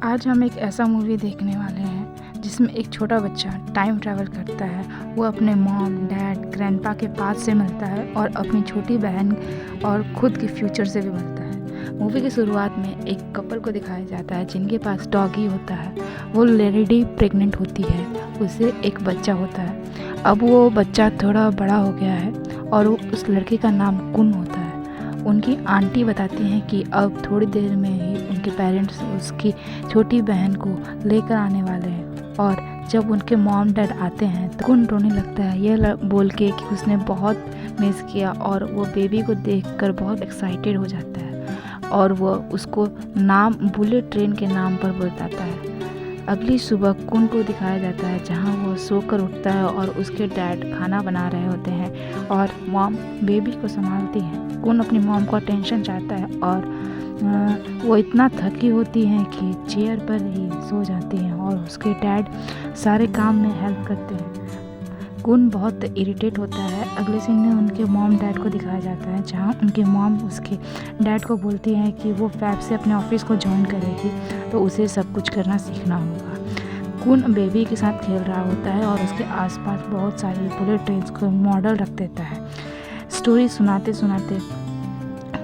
आज हम एक ऐसा मूवी देखने वाले हैं जिसमें एक छोटा बच्चा टाइम ट्रैवल करता है। वो अपने मॉम, डैड, ग्रैंडपा के पास से मिलता है और अपनी छोटी बहन और खुद के फ्यूचर से भी मिलता है। मूवी की शुरुआत में एक कपल को दिखाया जाता है जिनके पास डॉगी होता है। वो लेडी प्रेग्नेंट होती है, उसे एक बच्चा होता है। अब वो बच्चा थोड़ा बड़ा हो गया है और उस लड़के का नाम कुन होता है। उनकी आंटी बताती हैं कि अब थोड़ी देर में ही उनके पेरेंट्स उसकी छोटी बहन को लेकर आने वाले हैं। और जब उनके मॉम डैड आते हैं तो कुन रोने लगता है यह बोल के कि उसने बहुत मिस किया, और वो बेबी को देखकर बहुत एक्साइटेड हो जाता है और वो उसको नाम बुलेट ट्रेन के नाम पर बताता है। अगली सुबह कुन को दिखाया जाता है जहां वो सोकर उठता है और उसके डैड खाना बना रहे होते हैं और मॉम बेबी को संभालती है। कुन अपनी मॉम को अटेंशन चाहता है और वो इतना थकी होती हैं कि चेयर पर ही सो जाती हैं और उसके डैड सारे काम में हेल्प करते हैं। कुन बहुत इरिटेट होता है। अगले सीन में उनके मॉम डैड को दिखाया जाता है जहां उनके मॉम उसके डैड को बोलती हैं कि वो फैब से अपने ऑफिस को ज्वाइन करेगी तो उसे सब कुछ करना सीखना होगा। कुन बेबी के साथ खेल रहा होता है और उसके आसपास बहुत सारी बुलेट ट्रेन्स को मॉडल रख देता है। स्टोरी सुनाते सुनाते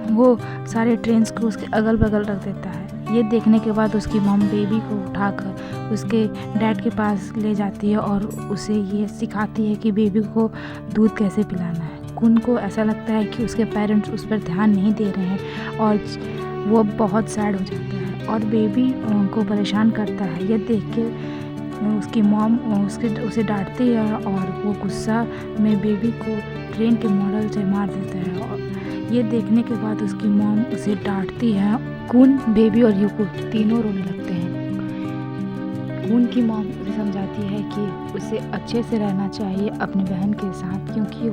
वो सारे ट्रेन्स को उसके अगल बगल रख देता है। ये देखने के बाद उसकी मॉम बेबी को उठाकर उसके डैड के पास ले जाती है और उसे ये सिखाती है कि बेबी को दूध कैसे पिलाना है। कुन को ऐसा लगता है कि उसके पेरेंट्स उस पर ध्यान नहीं दे रहे हैं और वो बहुत सैड हो जाता है और बेबी उनको परेशान करता है। ये देख के उसकी मॉम उसे डांटती है और वो गुस्सा में बेबी को ट्रेन के मॉडल से मार देता है। और ये देखने के बाद उसकी मॉम उसे डांटती है। कुन, बेबी और यूको तीनों रोने लगते हैं। कुन की मॉम उसे समझाती है कि उसे अच्छे से रहना चाहिए अपनी बहन के साथ क्योंकि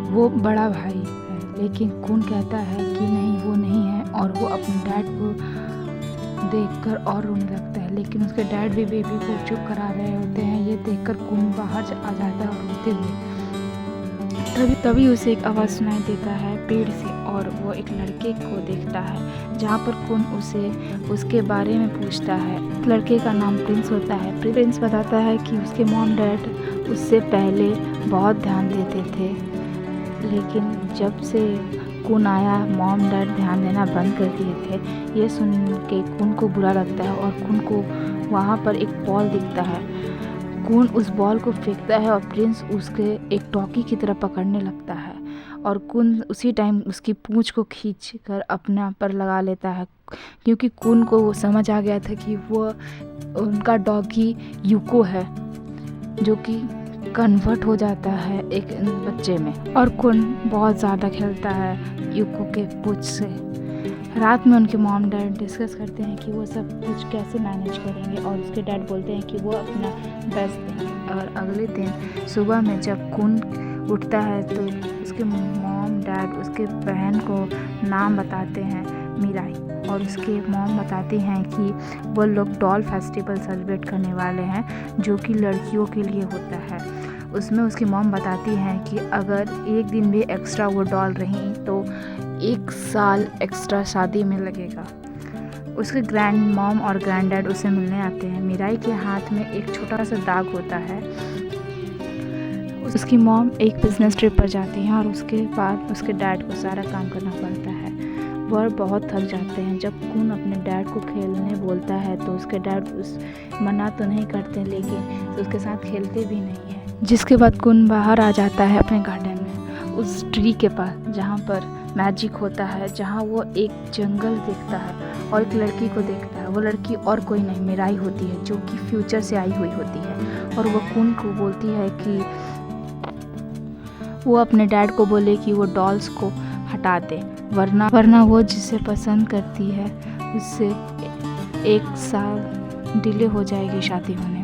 वो बड़ा भाई है। लेकिन कुन कहता है कि नहीं, वो नहीं है और वो अपने डैड को देखकर और रोने लगता है। लेकिन उसके डैड भी बेबी को चुप करा रहे होते हैं। ये देखकर कुन बाहर आ जाता है और रोते हुए। तभी उसे एक आवाज़ सुनाई देता है पेड़ से और वो एक लड़के को देखता है जहाँ पर कुन उसे उसके बारे में पूछता है। लड़के का नाम प्रिंस होता है। प्रिंस बताता है कि उसके मॉम डैड उससे पहले बहुत ध्यान देते थे, लेकिन जब से कुन आया मॉम डैड ध्यान देना बंद कर दिए थे। ये सुन के कुन को बुरा लगता है और कुन को वहाँ पर एक बॉल दिखता है। कुन उस बॉल को फेंकता है और प्रिंस उसके एक टॉकी की तरह पकड़ने लगता है और कुन उसी टाइम उसकी पूंछ को खींचकर अपना पर लगा लेता है क्योंकि कुन को वो समझ आ गया था कि वो उनका डॉगी यूको है जो कि कन्वर्ट हो जाता है एक बच्चे में। और कुन बहुत ज़्यादा खेलता है यूको के पूंछ से। रात में उनके मॉम डैड डिस्कस करते हैं कि वो सब कुछ कैसे मैनेज करेंगे और उसके डैड बोलते हैं कि वो अपना बेस्ट देंगे। और अगले दिन सुबह में जब कुन उठता है तो उसके मॉम डैड उसके बहन को नाम बताते हैं मीराई, और उसके मॉम बताती हैं कि वो लोग डॉल फेस्टिवल सेलिब्रेट करने वाले हैं जो कि लड़कियों के लिए होता है। उसमें उसकी मॉम बताती हैं कि अगर एक दिन भी एक्स्ट्रा वो डॉल रही तो 1 साल एक्स्ट्रा शादी में लगेगा। उसके ग्रैंड मॉम और ग्रैंड डैड उसे मिलने आते हैं। मीराई के हाथ में एक छोटा सा दाग होता है। उसकी मॉम एक बिजनेस ट्रिप पर जाती हैं और उसके बाद उसके डैड को सारा काम करना पड़ता है। वह बहुत थक जाते हैं। जब कुन अपने डैड को खेलने बोलता है तो उसके डैड मना तो नहीं करते लेकिन उसके साथ खेलते भी नहीं है। जिसके बाद कुन बाहर आ जाता है अपने गार्डन में उस ट्री के पास जहाँ पर मैजिक होता है, जहाँ वो एक जंगल देखता है और एक लड़की को देखता है। वो लड़की और कोई नहीं मीराई होती है जो कि फ्यूचर से आई हुई होती है और वो कुन को बोलती है कि वो अपने डैड को बोले कि वो डॉल्स को हटा दे वरना वो जिसे पसंद करती है उससे 1 साल डिले हो जाएगी शादी होने में।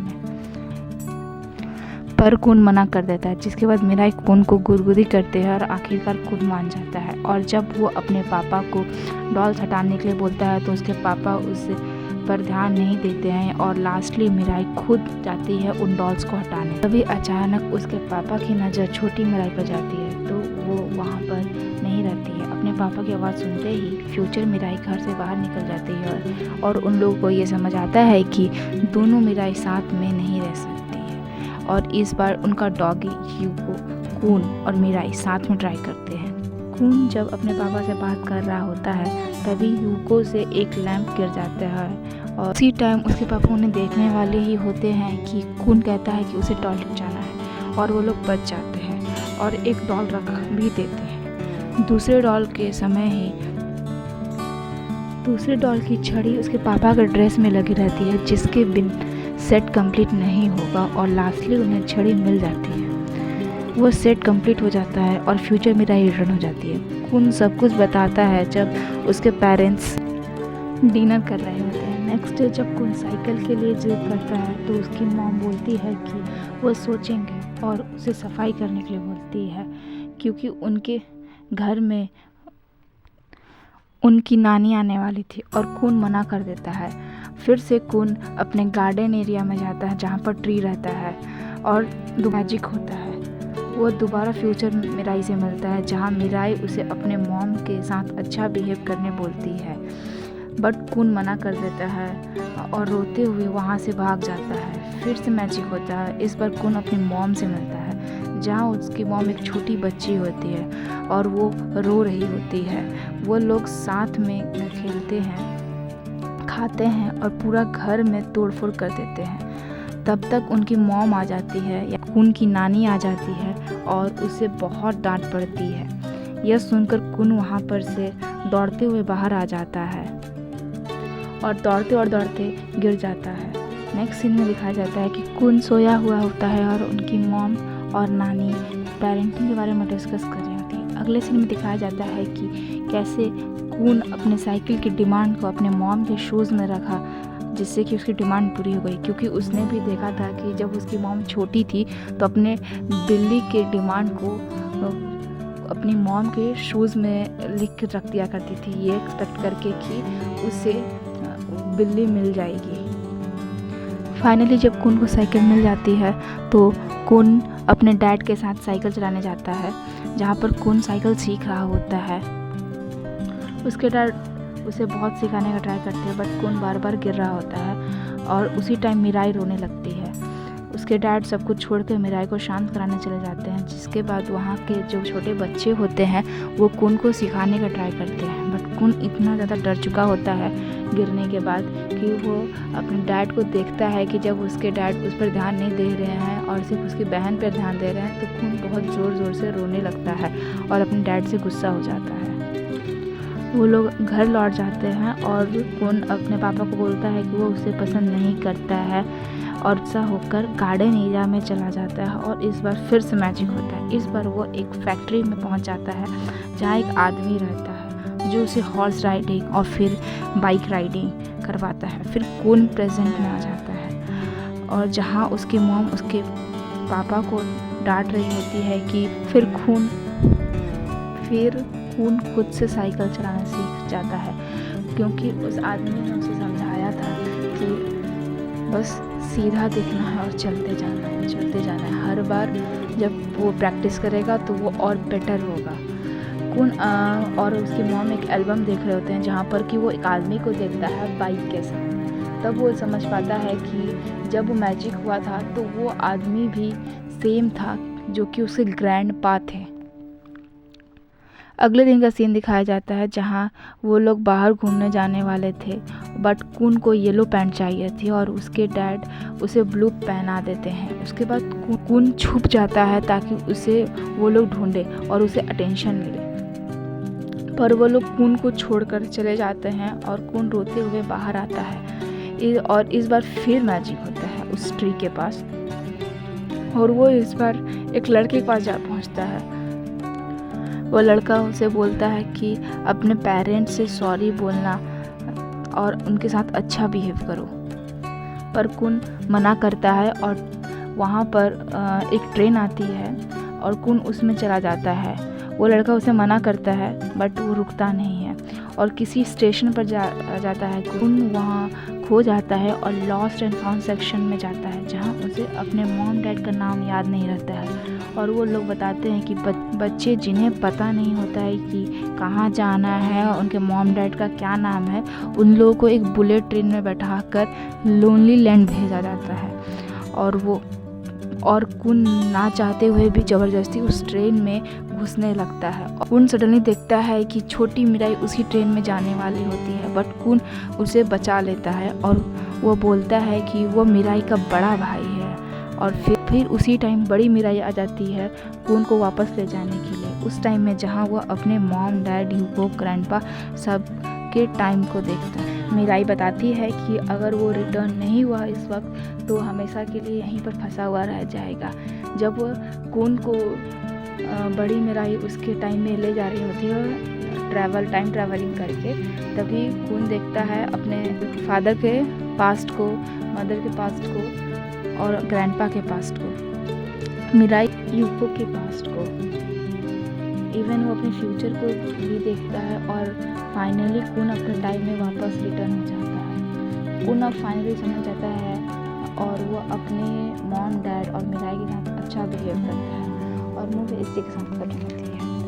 पर कुन मना कर देता है, जिसके बाद मीराई कुन को गुदगुदी करते हैं और आखिरकार कुन मान जाता है। और जब वो अपने पापा को डॉल्स हटाने के लिए बोलता है तो उसके पापा उस पर ध्यान नहीं देते हैं और लास्टली मीराई खुद जाती है उन डॉल्स को हटाने। तभी अचानक उसके पापा की नज़र छोटी मीराई पर जाती है तो वो वहाँ पर नहीं रहती है। अपने पापा की आवाज़ सुनते ही फ्यूचर मिराई घर से बाहर निकल जाती है और उन लोगों को ये समझ आता है कि दोनों मिराई साथ में नहीं रह सकती है। और इस बार उनका डॉगी यूको, कून और मिराई साथ में ट्राई करते हैं। कून जब अपने पापा से बात कर रहा होता है तभी यूको से एक लैंप गिर जाता है और उसी टाइम उसके पापा उन्हें देखने वाले ही होते हैं कि कून कहता है कि उसे टॉयलेट जाना है और वो लोग बच जाते हैं और एक डॉल रख भी देते हैं। दूसरे डॉल के समय ही दूसरे डॉल की छड़ी उसके पापा के ड्रेस में लगी रहती है, जिसके बिन सेट कंप्लीट नहीं होगा और लास्टली उन्हें छड़ी मिल जाती है। वो सेट कंप्लीट हो जाता है और फ्यूचर मिराई रिटर्न हो जाती है। कून सब कुछ बताता है जब उसके पेरेंट्स डिनर कर रहे होते हैं। नेक्स्ट डे जब कून साइकिल के लिए जिद करता है तो उसकी मॉम बोलती है कि वो सोचेंगे और उसे सफाई करने के लिए बोलती है, क्योंकि उनके घर में उनकी नानी आने वाली थी और कून मना कर देता है। फिर से कून अपने गार्डन एरिया में जाता है जहाँ पर ट्री रहता है और मैजिक होता है। वो दोबारा फ्यूचर मिराई से मिलता है जहाँ मिराई उसे अपने मॉम के साथ अच्छा बिहेव करने बोलती है, बट कून मना कर देता है और रोते हुए वहाँ से भाग जाता है। फिर से मैजिक होता है। इस बार कून अपनी मॉम से मिलता है जहाँ उसकी मॉम एक छोटी बच्ची होती है और वो रो रही होती है। वो लोग साथ में खेलते हैं, खाते हैं और पूरा घर में तोड़फोड़ कर देते हैं। तब तक उनकी मॉम आ जाती है या कून की नानी आ जाती है और उसे बहुत डांट पड़ती है। यह सुनकर कून वहाँ पर से दौड़ते हुए बाहर आ जाता है और दौड़ते गिर जाता है। नेक्स्ट सीन में दिखाया जाता है कि कून सोया हुआ होता है और उनकी मॉम और नानी पेरेंटिंग के बारे में डिस्कस कर रही होती है। अगले सीन में दिखाया जाता है कि कैसे कून अपने साइकिल की डिमांड को अपने मॉम के शूज़ में रखा, जिससे कि उसकी डिमांड पूरी हो गई, क्योंकि उसने भी देखा था कि जब उसकी मॉम छोटी थी तो अपने बिल्ली के डिमांड को अपनी मॉम के शूज़ में लिख के रख दिया करती थी, ये एक्सपेक्ट करके कि उसे बिल्ली मिल जाएगी। फाइनली जब कून को साइकिल मिल जाती है तो कून अपने डैड के साथ साइकिल चलाने जाता है, जहाँ पर कून साइकिल सीख रहा होता है। उसके डैड उसे बहुत सिखाने का ट्राई करते हैं, बट कून बार बार गिर रहा होता है और उसी टाइम मिराई रोने लगती है। उसके डैड सब कुछ छोड़कर मिराई को शांत कराने चले जाते हैं, जिसके बाद वहाँ के जो छोटे बच्चे होते हैं वो कून को सिखाने का ट्राई करते हैं, बट कून इतना ज़्यादा डर चुका होता है गिरने के बाद कि वो अपने डैड को देखता है कि जब उसके डैड उस पर ध्यान नहीं दे रहे हैं और सिर्फ उसकी बहन पर ध्यान दे रहे हैं, तो कून बहुत ज़ोर ज़ोर से रोने लगता है और अपने डैड से गुस्सा हो जाता है। वो लोग घर लौट जाते हैं और कून अपने पापा को बोलता है कि वो उसे पसंद नहीं करता है और गुस्सा होकर गार्डन एरिया में चला जाता है। और इस बार फिर से मैजिक होता है। इस बार वो एक फैक्ट्री में पहुंच जाता है जहां एक आदमी रहता है जो उसे हॉर्स राइडिंग और फिर बाइक राइडिंग करवाता है। फिर कून प्रेजेंट में आ जाता है और जहां उसकी मॉम उसके पापा को डांट रही होती है कि फिर कून खुद से साइकिल चलाना सीख जाता है, क्योंकि उस आदमी ने उसे समझाया था कि बस सीधा दिखना है और चलते जाना है। हर बार जब वो प्रैक्टिस करेगा तो वो और बेटर होगा। कून और उसकी मॉम एक एल्बम देख रहे होते हैं जहाँ पर कि वो एक आदमी को देखता है बाइक के साथ। तब वो समझ पाता है कि जब वो मैजिक हुआ था तो वो आदमी भी सेम था जो कि उसके ग्रैंड पा थे। अगले दिन का सीन दिखाया जाता है जहाँ वो लोग बाहर घूमने जाने वाले थे, बट कून को येलो पैंट चाहिए थी और उसके डैड उसे ब्लू पहना देते हैं। उसके बाद कून छुप जाता है ताकि उसे वो लोग ढूंढे और उसे अटेंशन मिले, पर वो लोग कून को छोड़कर चले जाते हैं और कून रोते हुए बाहर आता है। और इस बार फिर मैजिक होता है उस ट्री के पास और वो इस बार एक लड़के के पास जा पहुँचता है। वो लड़का उसे बोलता है कि अपने पेरेंट्स से सॉरी बोलना और उनके साथ अच्छा बिहेव करो, पर कून मना करता है और वहाँ पर एक ट्रेन आती है और कून उसमें चला जाता है। वो लड़का उसे मना करता है बट वो रुकता नहीं है और किसी स्टेशन पर जाता है। कून वहाँ खो जाता है और लॉस्ट एंड फाउंड सेक्शन में जाता है जहाँ उसे अपने मॉम डैड का नाम याद नहीं रहता है और वो लोग बताते हैं कि बच्चे जिन्हें पता नहीं होता है कि कहाँ जाना है, उनके मॉम डैड का क्या नाम है, उन लोगों को एक बुलेट ट्रेन में बैठाकर लोनली लैंड भेजा जाता है और कुन ना चाहते हुए भी ज़बरदस्ती उस ट्रेन में घुसने लगता है। कुन सडनली देखता है कि छोटी मिराई उसी ट्रेन में जाने वाली होती है, बट कुन उसे बचा लेता है और वो बोलता है कि वो मिराई का बड़ा भाई है। और फिर उसी टाइम बड़ी मिराई आ जाती है कुन को वापस ले जाने के लिए, उस टाइम में जहाँ वो अपने मॉम डैड ह्यूगो ग्रैंडपा सब के टाइम को देखता है। मिराई बताती है कि अगर वो रिटर्न नहीं हुआ इस वक्त तो हमेशा के लिए यहीं पर फंसा हुआ रह जाएगा। जब वो कुन को बड़ी मिराई उसके टाइम में ले जा रही होती है टाइम ट्रैवलिंग करके, तभी कुन देखता है अपने फादर के पास्ट को, मदर के पास्ट को और ग्रैंडपा के पास्ट को, मिराई ह्यूगो के पास्ट को, इवन वो अपने फ्यूचर को भी देखता है। और फाइनली कुन अपने टाइम में वापस रिटर्न हो जाता है। कुन अब फाइनली समझ जाता है और वो अपने मॉम डैड और मिराई के साथ अच्छा बिहेव करता है और मूवी इसी के साथ खत्म होती है।